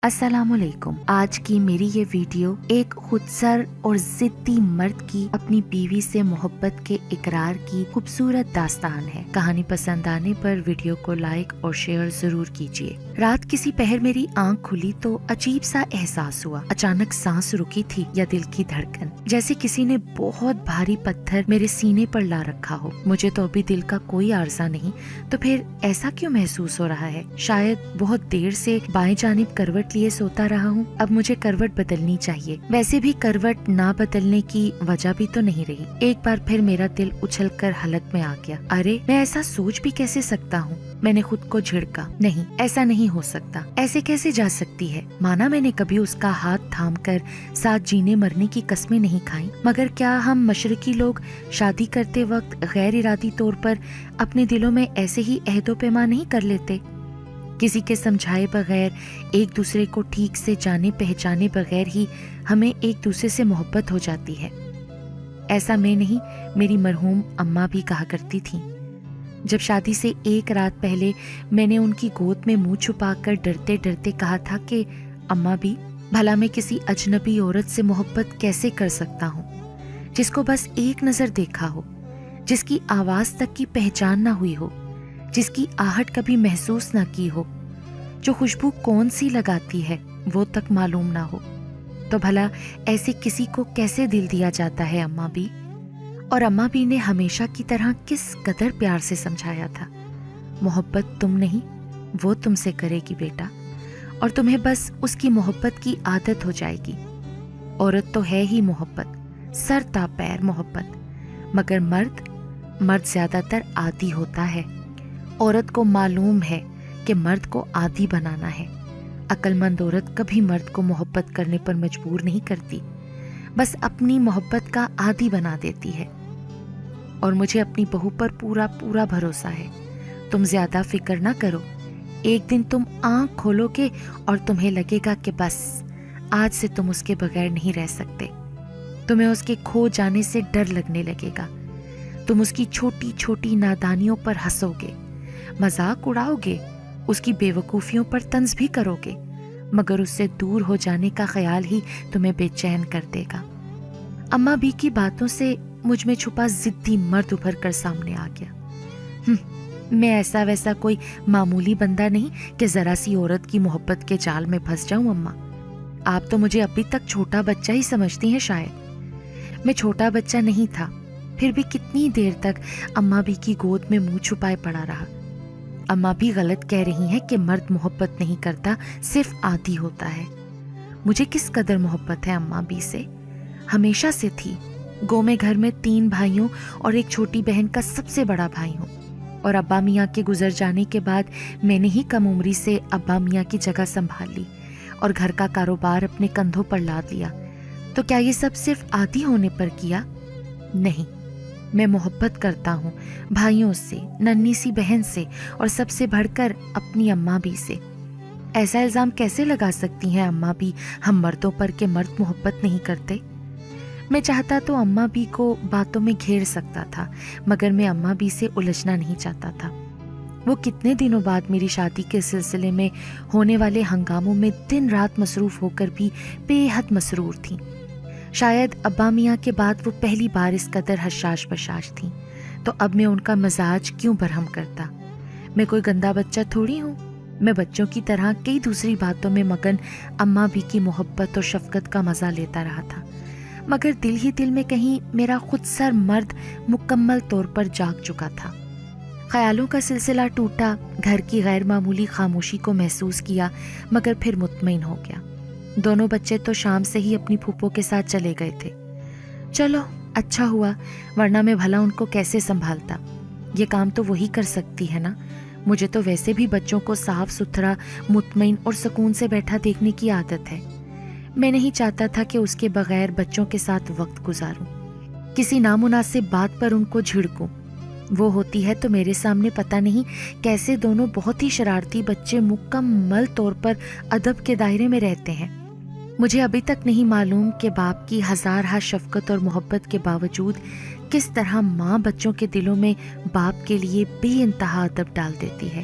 السلام علیکم۔ آج کی میری یہ ویڈیو ایک خودسر اور ضدی مرد کی اپنی بیوی سے محبت کے اقرار کی خوبصورت داستان ہے۔ کہانی پسند آنے پر ویڈیو کو لائک اور شیئر ضرور کیجیے۔ رات کسی پہر میری آنکھ کھلی تو عجیب سا احساس ہوا۔ اچانک سانس رکی تھی یا دل کی دھڑکن، جیسے کسی نے بہت بھاری پتھر میرے سینے پر لا رکھا ہو۔ مجھے تو ابھی دل کا کوئی عارضہ نہیں، تو پھر ایسا کیوں محسوس ہو رہا ہے؟ شاید بہت دیر سے بائیں جانب کروٹ لیے سوتا رہا ہوں۔ اب مجھے کروٹ بدلنی چاہیے۔ ویسے بھی کروٹ نہ بدلنے کی وجہ بھی تو نہیں رہی۔ ایک بار پھر میرا دل اچھل کر حلق میں آ گیا۔ ارے میں ایسا سوچ بھی کیسے سکتا ہوں؟ میں نے خود کو جھڑکا۔ نہیں، ایسا نہیں ہو سکتا، ایسے کیسے جا سکتی ہے؟ مانا میں نے کبھی اس کا ہاتھ تھام کر ساتھ جینے مرنے کی قسمیں نہیں کھائیں، مگر کیا ہم مشرقی لوگ شادی کرتے وقت غیر ارادی طور پر اپنے دلوں میں ایسے ہی عہد و پیمان نہیں کر لیتے؟ کسی کے سمجھائے بغیر، ایک دوسرے کو ٹھیک سے جانے پہچانے بغیر ہی ہمیں ایک دوسرے سے محبت ہو جاتی ہے۔ ایسا میں نہیں، میری مرحوم اماں بھی کہا کرتی تھیں۔ جب شادی سے ایک رات پہلے میں نے ان کی گود میں منہ چھپا کر ڈرتے ڈرتے کہا تھا کہ اماں بھی، بھلا میں کسی اجنبی عورت سے محبت کیسے کر سکتا ہوں، جس کو بس ایک نظر دیکھا ہو، جس کی آواز تک کی پہچان نہ ہوئی ہو، جس کی آہٹ کبھی محسوس نہ کی ہو، جو خوشبو کون سی لگاتی ہے وہ تک معلوم نہ ہو، تو بھلا ایسے کسی کو کیسے دل دیا جاتا ہے اماں بھی؟ اور اماں بھی نے ہمیشہ کی طرح کس قدر پیار سے سمجھایا تھا، محبت تم نہیں، وہ تم سے کرے گی بیٹا، اور تمہیں بس اس کی محبت کی عادت ہو جائے گی۔ عورت تو ہے ہی محبت، سر تا پیر محبت، مگر مرد زیادہ تر عادی ہوتا ہے۔ عورت کو معلوم ہے کہ مرد کو عادی بنانا ہے۔ عقل مند عورت کبھی مرد کو محبت کرنے پر مجبور نہیں کرتی، بس اپنی محبت کا عادی بنا دیتی ہے۔ اور مجھے اپنی بہو پر پورا بھروسہ ہے۔ تم زیادہ فکر نہ کرو، ایک دن تم آنکھ کھولو گے اور تمہیں لگے گا کہ بس آج سے تم اس کے بغیر نہیں رہ سکتے۔ تمہیں اس کے کھو جانے سے ڈر لگنے لگے گا۔ تم اس کی چھوٹی چھوٹی نادانیوں پر ہنسو گے، مذاق اڑاؤ گے، اس کی بے وقوفیوں پر طنز بھی کرو گے، مگر اس سے دور ہو جانے کا خیال ہی تمہیں بے چین کر دے گا۔ اماں بھی کی باتوں سے مجھ میں چھپا ضدی مرد ابھر کر سامنے آ گیا۔ میں ایسا ویسا کوئی معمولی بندہ نہیں کہ ذرا سی عورت کی محبت کے جال میں پھنس جاؤں۔ اماں، آپ تو مجھے ابھی تک چھوٹا بچہ ہی سمجھتی ہیں۔ شاید میں چھوٹا بچہ نہیں تھا، پھر بھی کتنی دیر تک اماں بھی کی گود میں منہ چھپائے پڑا رہا۔ اماں بھی غلط کہہ رہی ہیں کہ مرد محبت نہیں کرتا، صرف عادی ہوتا ہے۔ مجھے کس قدر محبت ہے اماں بھی سے، ہمیشہ سے تھی۔ گو میں گھر میں 3 بھائیوں اور ایک چھوٹی بہن کا سب سے بڑا بھائی ہوں، اور ابا میاں کے گزر جانے کے بعد میں نے ہی کم عمری سے ابا میاں کی جگہ سنبھال لی اور گھر کا کاروبار اپنے کندھوں پر لاد لیا۔ تو کیا یہ سب صرف عادی ہونے پر کیا؟ نہیں، میں محبت کرتا ہوں بھائیوں سے، ننھی سی بہن سے، اور سب سے بڑھ کر اپنی اماں بھی سے۔ ایسا الزام کیسے لگا سکتی ہیں اماں بھی ہم مردوں پر کہ مرد محبت نہیں کرتے؟ میں چاہتا تو اماں بھی کو باتوں میں گھیر سکتا تھا، مگر میں اماں بھی سے الجھنا نہیں چاہتا تھا۔ وہ کتنے دنوں بعد میری شادی کے سلسلے میں ہونے والے ہنگاموں میں دن رات مصروف ہو کر بھی بے حد مسرور تھیں۔ شاید ابا میاں کے بعد وہ پہلی بار اس قدر حشاش بشاش تھیں، تو اب میں ان کا مزاج کیوں برہم کرتا؟ میں کوئی گندا بچہ تھوڑی ہوں۔ میں بچوں کی طرح کئی دوسری باتوں میں مگن اماں بھی کی محبت اور شفقت کا مزہ لیتا رہا تھا، مگر دل ہی دل میں کہیں میرا خود سر مرد مکمل طور پر جاگ چکا تھا۔ خیالوں کا سلسلہ ٹوٹا، گھر کی غیر معمولی خاموشی کو محسوس کیا، مگر پھر مطمئن ہو گیا۔ دونوں بچے تو شام سے ہی اپنی پھوپھو کے ساتھ چلے گئے تھے۔ چلو اچھا ہوا، ورنہ میں بھلا ان کو کیسے سنبھالتا؟ یہ کام تو وہی کر سکتی ہے نا۔ مجھے تو ویسے بھی بچوں کو صاف ستھرا، مطمئن اور سکون سے بیٹھا دیکھنے کی عادت ہے۔ میں نہیں چاہتا تھا کہ اس کے بغیر بچوں کے ساتھ وقت گزاروں، کسی نامناسب بات پر ان کو جھڑکوں۔ وہ ہوتی ہے تو میرے سامنے پتہ نہیں کیسے دونوں بہت ہی شرارتی بچے مکمل طور پر ادب کے دائرے میں رہتے ہیں۔ مجھے ابھی تک نہیں معلوم کہ باپ کی ہزارہ شفقت اور محبت کے باوجود کس طرح ماں بچوں کے دلوں میں باپ کے لیے بے انتہا ادب ڈال دیتی ہے،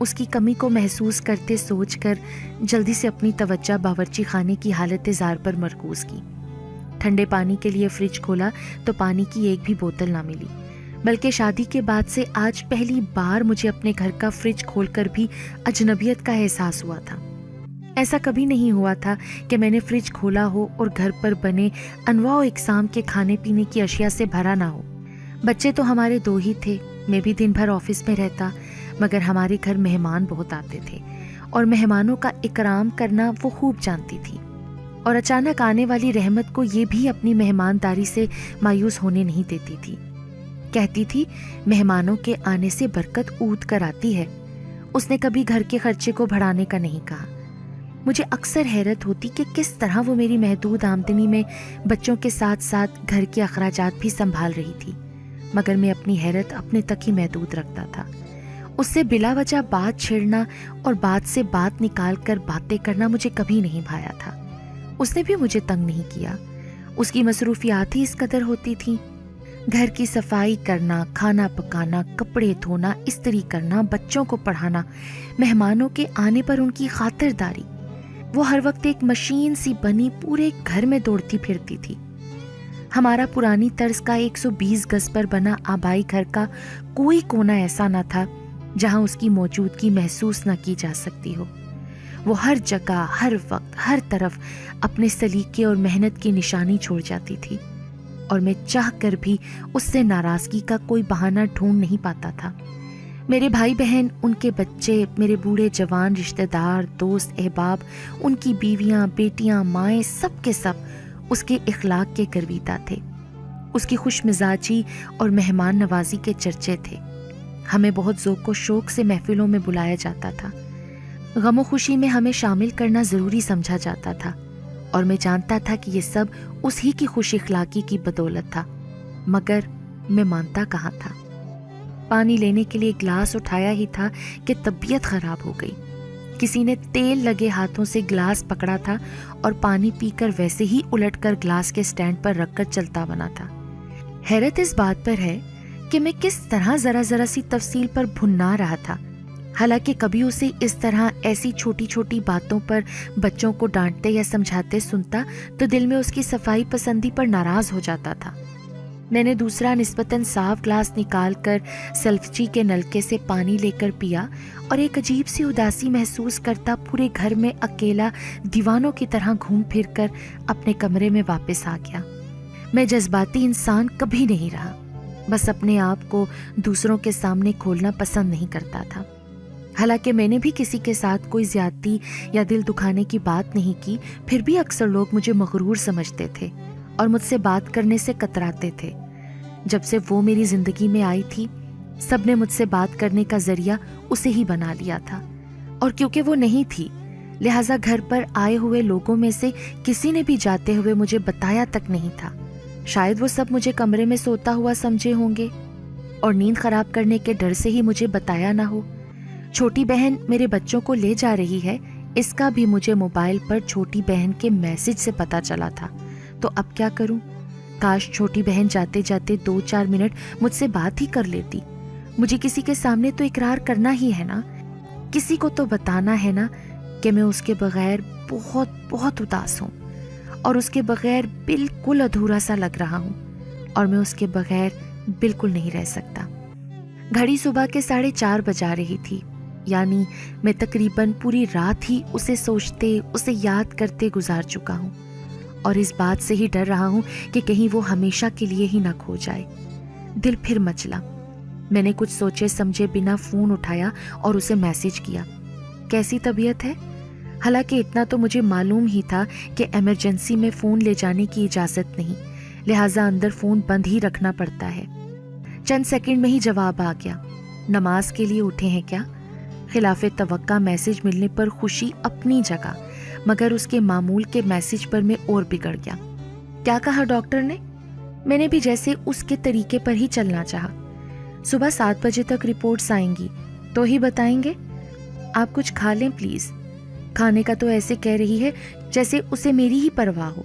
اس کی کمی کو محسوس کرتے سوچ کر جلدی سے اپنی توجہ باورچی خانے کی حالت زار پر مرکوز کی۔ ٹھنڈے پانی کے لیے فریج کھولا تو پانی کی ایک بھی بوتل نہ ملی، بلکہ شادی کے بعد سے آج پہلی بار مجھے اپنے گھر کا فریج کھول کر بھی اجنبیت کا احساس ہوا تھا۔ ایسا کبھی نہیں ہوا تھا کہ میں نے فریج کھولا ہو اور گھر پر بنے انواع و اقسام کے کھانے پینے کی اشیاء سے بھرا نہ ہو۔ بچے تو ہمارے 2 ہی تھے، میں بھی دن بھر آفس میں رہتا، مگر ہمارے گھر مہمان بہت آتے تھے اور مہمانوں کا اکرام کرنا وہ خوب جانتی تھی، اور اچانک آنے والی رحمت کو یہ بھی اپنی مہمانداری سے مایوس ہونے نہیں دیتی تھی۔ کہتی تھی مہمانوں کے آنے سے برکت اود کر آتی ہے۔ اس نے کبھی گھر کے خرچے کو بڑھانے کا نہیں کہا۔ مجھے اکثر حیرت ہوتی کہ کس طرح وہ میری محدود آمدنی میں بچوں کے ساتھ ساتھ گھر کے اخراجات بھی سنبھال رہی تھی، مگر میں اپنی حیرت اپنے تک ہی محدود رکھتا تھا۔ اس سے بلا وجہ بات چھیڑنا اور بات سے بات نکال کر باتیں کرنا مجھے کبھی نہیں بھایا تھا۔ اس نے بھی مجھے تنگ نہیں کیا۔ اس کی مصروفیات ہی اس قدر ہوتی تھیں، گھر کی صفائی کرنا، کھانا پکانا، کپڑے دھونا، استری کرنا، بچوں کو پڑھانا، مہمانوں کے آنے پر ان کی خاطرداری۔ وہ ہر وقت ایک مشین سی بنی پورے گھر میں دوڑتی پھرتی تھی۔ ہمارا پرانی طرز کا 120 گز پر بنا آبائی گھر کا کوئی کونا ایسا نہ تھا جہاں اس کی موجودگی محسوس نہ کی جا سکتی ہو۔ وہ ہر جگہ، ہر وقت، ہر طرف اپنے سلیقے اور محنت کی نشانی چھوڑ جاتی تھی، اور میں چاہ کر بھی اس سے ناراضگی کا کوئی بہانہ ڈھونڈ نہیں پاتا تھا۔ میرے بھائی بہن، ان کے بچے، میرے بوڑھے جوان رشتہ دار، دوست احباب، ان کی بیویاں، بیٹیاں، مائیں، سب کے سب اس کے اخلاق کے گرویدہ تھے۔ اس کی خوش مزاجی اور مہمان نوازی کے چرچے تھے۔ ہمیں بہت ذوق و شوق سے محفلوں میں بلایا جاتا تھا۔ غم و خوشی میں ہمیں شامل کرنا ضروری سمجھا جاتا تھا، اور میں جانتا تھا کہ یہ سب اس ہی کی خوش اخلاقی کی بدولت تھا، مگر میں مانتا کہاں تھا۔ پانی لینے کے لیے گلاس اٹھایا ہی تھا کہ طبیعت خراب ہو گئی۔ کسی نے تیل لگے ہاتھوں سے گلاس پکڑا تھا اور پانی پی کر ویسے ہی الٹ کر گلاس کے سٹینڈ پر رکھ کر چلتا بنا تھا۔ حیرت اس بات پر ہے کہ میں کس طرح ذرا سی تفصیل پر بھننا رہا تھا، حالانکہ کبھی اسے اس طرح ایسی چھوٹی چھوٹی باتوں پر بچوں کو ڈانٹتے یا سمجھاتے سنتا تو دل میں اس کی صفائی پسندی پر ناراض ہو جاتا تھا۔ میں نے دوسرا نسبتاً صاف گلاس نکال کر سلفچی کے نلکے سے پانی لے کر پیا، اور ایک عجیب سی اداسی محسوس کرتا پورے گھر میں اکیلا دیوانوں کی طرح گھوم پھر کر اپنے کمرے میں واپس آ گیا۔ میں جذباتی انسان کبھی نہیں رہا، بس اپنے آپ کو دوسروں کے سامنے کھولنا پسند نہیں کرتا تھا۔ حالانکہ میں نے بھی کسی کے ساتھ کوئی زیادتی یا دل دکھانے کی بات نہیں کی، پھر بھی اکثر لوگ مجھے مغرور سمجھتے تھے اور مجھ سے بات کرنے سے کتراتے تھے۔ جب سے وہ میری زندگی میں آئی تھی، سب نے مجھ سے بات کرنے کا ذریعہ اسے ہی بنا لیا تھا، اور کیونکہ وہ نہیں تھی لہٰذا گھر پر آئے ہوئے لوگوں میں سے کسی نے بھی جاتے ہوئے مجھے بتایا تک نہیں تھا۔ شاید وہ سب مجھے کمرے میں سوتا ہوا سمجھے ہوں گے اور نیند خراب کرنے کے ڈر سے ہی مجھے بتایا نہ ہو۔ چھوٹی بہن میرے بچوں کو لے جا رہی ہے، اس کا بھی مجھے موبائل پر چھوٹی بہن کے میسج سے پتا چلا تھا، تو اب کیا کروں؟ کاش چھوٹی بہن جاتے جاتے 2-4 منٹ مجھ سے بات ہی کر لیتی۔ مجھے کسی کے سامنے تو اقرار کرنا ہی ہے نا، کسی کو تو بتانا ہے نا کہ میں اس کے بغیر بہت بہت اداس ہوں، اور اس کے بغیر بالکل ادھورا سا لگ رہا ہوں، اور میں اس کے بغیر بالکل نہیں رہ سکتا۔ گھڑی صبح کے 4:30 بجا رہی تھی، یعنی میں تقریباً پوری رات ہی اسے سوچتے، اسے یاد کرتے گزار چکا ہوں، اور اس بات سے ہی ڈر رہا ہوں کہ کہیں وہ ہمیشہ کے لیے ہی نہ کھو جائے۔ دل پھر مچلا۔ میں نے کچھ سوچے سمجھے بنا فون اٹھایا اور اسے میسج کیا، کیسی طبیعت ہے؟ حالانکہ اتنا تو مجھے معلوم ہی تھا کہ ایمرجنسی میں فون لے جانے کی اجازت نہیں، لہٰذا اندر فون بند ہی رکھنا پڑتا ہے۔ چند سیکنڈ میں ہی جواب آ گیا، نماز کے لیے اٹھے ہیں کیا؟ خلاف توقع میسج ملنے پر خوشی اپنی جگہ، مگر اس کے معمول کے میسج پر میں اور بگڑ گیا۔ کیا کہا ڈاکٹر نے؟ میں نے بھی جیسے اس کے طریقے پر ہی چلنا چاہا۔ صبح 7 بجے تک رپورٹس آئیں گی تو ہی بتائیں گے۔ آپ کچھ کھا لیں پلیز۔ کھانے کا تو ایسے کہہ رہی ہے جیسے اسے میری ہی پرواہ ہو۔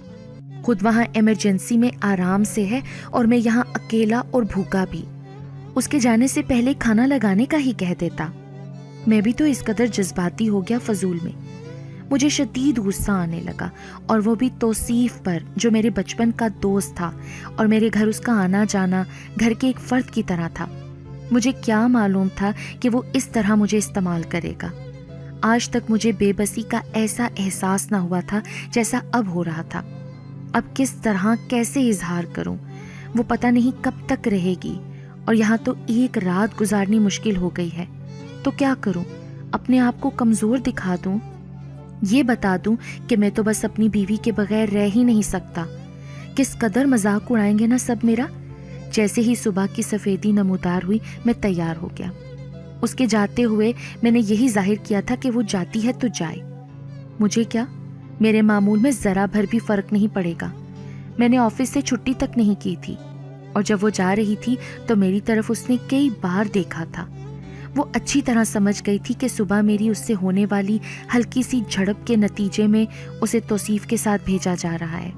خود وہاں ایمرجنسی میں آرام سے ہے اور میں یہاں اکیلا اور بھوکا بھی۔ اس کے جانے سے پہلے کھانا لگانے کا ہی کہہ دیتا۔ میں بھی تو اس قدر جذباتی ہو گیا فضول میں۔ مجھے شدید غصہ آنے لگا، اور وہ بھی توصیف پر، جو میرے بچپن کا دوست تھا اور میرے گھر اس کا آنا جانا گھر کے ایک فرد کی طرح تھا۔ مجھے کیا معلوم تھا کہ وہ اس طرح مجھے استعمال کرے گا۔ آج تک مجھے بے بسی کا ایسا احساس نہ ہوا تھا جیسا اب ہو رہا تھا۔ اب کس طرح کیسے اظہار کروں؟ وہ پتہ نہیں کب تک رہے گی، اور یہاں تو ایک رات گزارنی مشکل ہو گئی ہے۔ تو کیا کروں؟ اپنے آپ کو کمزور دکھا دوں؟ یہ بتا دوں کہ میں تو بس اپنی بیوی کے بغیر رہ ہی نہیں سکتا؟ کس قدر مذاق اڑائیں گے نا سب میرا۔ جیسے ہی صبح کی سفیدی نمودار ہوئی، میں تیار ہو گیا۔ اس کے جاتے ہوئے میں نے یہی ظاہر کیا تھا کہ وہ جاتی ہے تو جائے، مجھے کیا، میرے معمول میں ذرا بھر بھی فرق نہیں پڑے گا۔ میں نے آفس سے چھٹی تک نہیں کی تھی، اور جب وہ جا رہی تھی تو میری طرف اس نے کئی بار دیکھا تھا۔ وہ اچھی طرح سمجھ گئی تھی کہ صبح میری اس سے ہونے والی ہلکی سی جھڑپ کے نتیجے میں اسے توصیف کے ساتھ بھیجا جا رہا ہے۔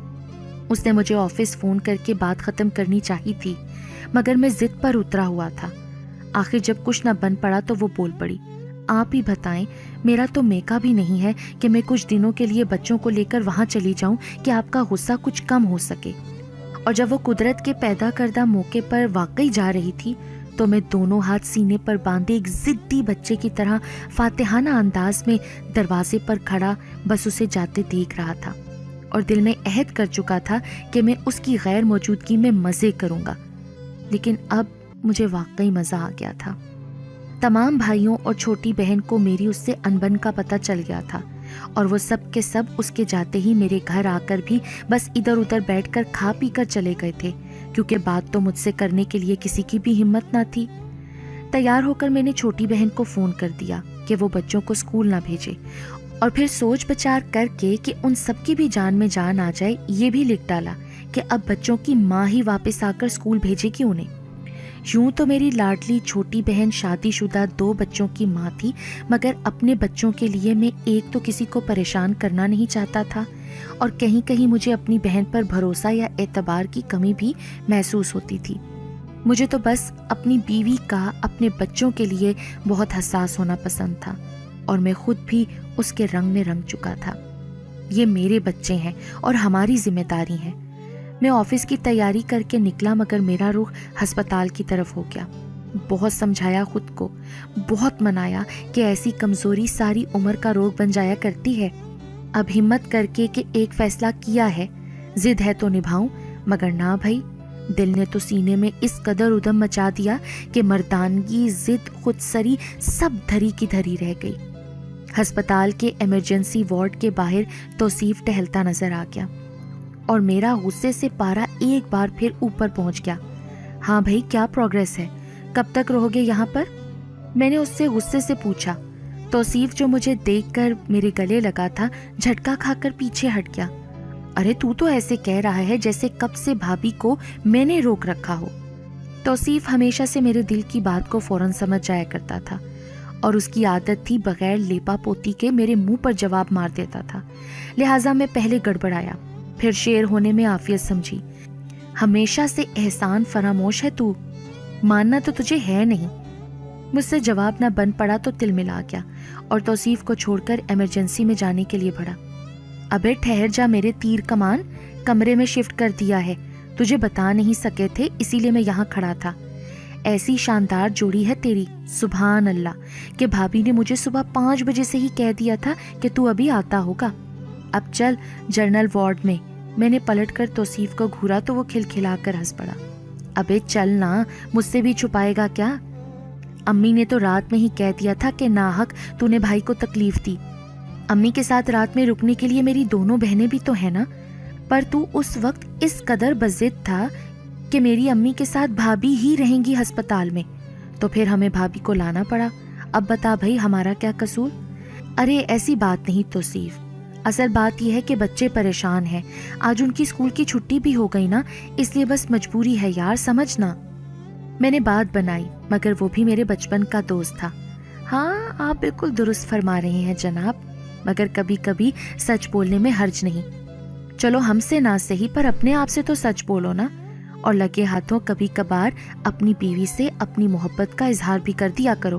اس نے مجھے آفس فون کر کے بات ختم کرنی چاہی تھی، مگر میں ضد پر اترا ہوا تھا۔ آخر جب کچھ نہ بن پڑا تو وہ بول پڑی، آپ ہی بتائیں، میرا تو میکا بھی نہیں ہے کہ میں کچھ دنوں کے لیے بچوں کو لے کر وہاں چلی جاؤں کہ آپ کا غصہ کچھ کم ہو سکے۔ اور جب وہ قدرت کے پیدا کردہ موقع پر واقعی جا رہی تھی تو میں دونوں ہاتھ سینے پر باندھے ایک ضدی بچے کی طرح فاتحانہ انداز میں دروازے پر کھڑا بس اسے جاتے دیکھ رہا تھا، اور دل میں عہد کر چکا تھا کہ میں اس کی غیر موجودگی میں مزے کروں گا۔ لیکن اب مجھے واقعی مزہ آ گیا تھا۔ تمام بھائیوں اور چھوٹی بہن کو میری اس سے انبن کا پتہ چل گیا تھا، اور وہ سب کے سب اس کے جاتے ہی میرے گھر آ کر بھی بس ادھر ادھر بیٹھ کر کھا پی کر چلے گئے تھے، کیونکہ بات تو مجھ سے کرنے کے لیے کسی کی بھی ہمت نہ تھی۔ تیار ہو کر میں نے چھوٹی بہن کو فون کر دیا کہ وہ بچوں کو اسکول نہ بھیجے، اور پھر سوچ بچار کر کے کہ ان سب کی بھی جان میں جان آ جائے یہ بھی لکھ ڈالا کہ اب بچوں کی ماں ہی واپس آ کر اسکول بھیجے گی انہیں۔ یوں تو میری لاڈلی چھوٹی بہن شادی شدہ 2 بچوں کی ماں تھی، مگر اپنے بچوں کے لیے میں ایک تو کسی کو پریشان کرنا نہیں چاہتا تھا، اور کہیں کہیں مجھے اپنی بہن پر بھروسہ یا اعتبار کی کمی بھی محسوس ہوتی تھی۔ مجھے تو بس اپنی بیوی کا اپنے بچوں کے لیے بہت حساس ہونا پسند تھا، اور میں خود بھی اس کے رنگ میں رنگ چکا تھا۔ یہ میرے بچے ہیں اور ہماری ذمہ داری ہے۔ میں آفس کی تیاری کر کے نکلا، مگر میرا رخ ہسپتال کی طرف ہو گیا۔ بہت سمجھایا خود کو، بہت منایا کہ ایسی کمزوری ساری عمر کا روگ بن جایا کرتی ہے۔ اب ہمت کر کے کہ ایک فیصلہ کیا ہے، ضد ہے تو نبھاؤں، مگر نہ بھائی، دل نے تو سینے میں اس قدر ادم مچا دیا کہ مردانگی، ضد، خودسری سب دھری کی دھری رہ گئی۔ ہسپتال کے ایمرجنسی وارڈ کے باہر توصیف ٹہلتا نظر آ گیا، اور میرا غصے سے پارا ایک بار پھر اوپر پہنچ گیا۔ ہاں بھائی، کیا پروگریس ہے؟ کب تک رہو گے یہاں پر؟ میں نے اس سے غصے سے پوچھا۔ توصیف جو مجھے دیکھ کر میرے گلے لگا تھا، جھٹکا کھا کر پیچھے ہٹ گیا۔ ارے تو ایسے کہہ رہا ہے جیسے کب سے بھابھی کو میں نے روک رکھا ہو۔ توصیف ہمیشہ سے میرے دل کی بات کو فوراً سمجھ جایا کرتا تھا، اور اس کی عادت تھی بغیر لیپا پوتی کے میرے منہ پر جواب مار دیتا تھا، لہٰذا میں پہلے گڑبڑایا، پھر شیر ہونے میں عافیت سمجھی۔ ہمیشہ سے احسان فراموش ہے تو، ماننا تو تجھے ہے نہیں۔ مجھ سے جواب نہ بن پڑا تو تل ملا گیا، اور توصیف کو چھوڑ کر ایمرجنسی میں جانے کے لیے بڑھا۔ ابے ٹھہر جا میرے تیر کمان، کمرے میں شفٹ کر دیا ہے، تجھے بتا نہیں سکے تھے اسی لیے میں یہاں کھڑا تھا۔ ایسی شاندار جوڑی ہے تیری، سبحان اللہ، کہ بھابھی نے مجھے صبح 5 بجے سے ہی کہہ دیا تھا کہ تو ابھی آتا ہوگا۔ اب چل جنرل وارڈ میں۔ میں نے پلٹ کر توصیف کو گھورا تو وہ کھلکھلا کر ہنس پڑا۔ ابے چل نا، مجھ سے بھی چھپائے گا کیا؟ امی نے تو رات میں ہی کہہ دیا تھا کہ ناحق تو نے بھائی کو تکلیف دی۔ امی کے ساتھ رات میں رکنے کے لیے میری دونوں بہنیں بھی تو ہیں نا، پر تو اس وقت اس قدر بضد تھا کہ میری امی کے ساتھ بھابھی ہی رہیں گی ہسپتال میں، تو پھر ہمیں بھابھی کو لانا پڑا۔ اب بتا بھائی، ہمارا کیا قصور؟ ارے ایسی بات نہیں توصیف، اصل بات یہ ہے کہ بچے پریشان ہیں، آج ان کی اسکول کی چھٹی بھی ہو گئی نا، اس لیے بس مجبوری ہے یار، سمجھنا۔ میں نے بات بنائی، مگر وہ بھی میرے بچپن کا دوست تھا۔ ہاں آپ بالکل درست فرما رہے ہیں جناب، مگر کبھی کبھی سچ بولنے میں حرج نہیں۔ چلو ہم سے نہ صحیح، پر اپنے آپ سے تو سچ بولو نا، اور لگے ہاتھوں کبھی کبھار اپنی بیوی سے اپنی محبت کا اظہار بھی کر دیا کرو۔